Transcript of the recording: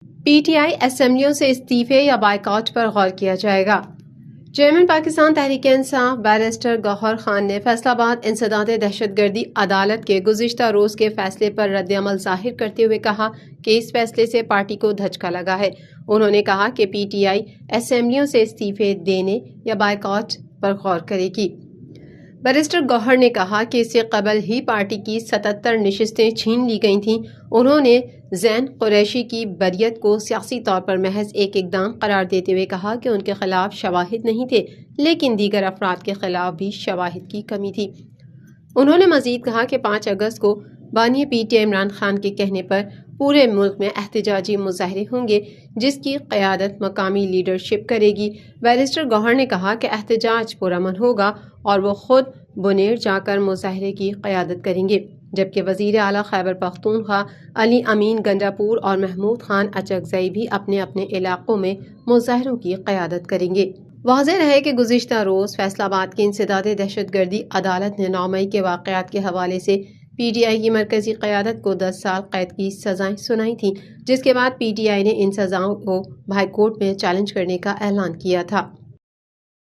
P T I اسمبلیوں سے استعفے یا boycott پر غور کیا جائے گا۔ چیئرمین پاکستان تحریک انصاف بیرسٹر گوہر خان نے فیصل آباد انسداد دہشت گردی عدالت کے گزشتہ روز کے فیصلے پر رد عمل ظاہر کرتے ہوئے کہا کہ اس فیصلے سے پارٹی کو دھچکا لگا ہے۔ انہوں نے کہا کہ پی ٹی آئی اسمبلیوں سے استعفے دینے یا بائیکاٹ پر غور کرے گی۔ بیرسٹر گوہر نے کہا کہ اس سے قبل ہی پارٹی کی 77 نشستیں چھین لی گئی تھیں۔ انہوں نے زین قریشی کی بریت کو سیاسی طور پر محض ایک اقدام قرار دیتے ہوئے کہا کہ ان کے خلاف شواہد نہیں تھے، لیکن دیگر افراد کے خلاف بھی شواہد کی کمی تھی۔ انہوں نے مزید کہا کہ 5 اگست کو بانی P T I Imran Khan کے کہنے پر پورے ملک میں احتجاجی مظاہرے ہوں گے، جس کی قیادت مقامی لیڈرشپ کرے گی۔ بیرسٹر گوہر نے کہا کہ احتجاج پرامن ہوگا اور وہ خود بنیر جا کر مظاہرے کی قیادت کریں گے، جبکہ وزیر اعلیٰ خیبر پختونخوا علی امین گنڈاپور اور محمود خان اچکزئی بھی اپنے اپنے علاقوں میں مظاہروں کی قیادت کریں گے۔ واضح رہے کہ گزشتہ روز فیصل آباد کی انسداد دہشت گردی عدالت نے 9 مئی کے واقعات کے حوالے سے پی ٹی آئی کی مرکزی قیادت کو 10 سال قید کی سزائیں سنائی تھیں، جس کے بعد پی ٹی آئی نے ان سزاؤں کو ہائی کورٹ میں چیلنج کرنے کا اعلان کیا تھا۔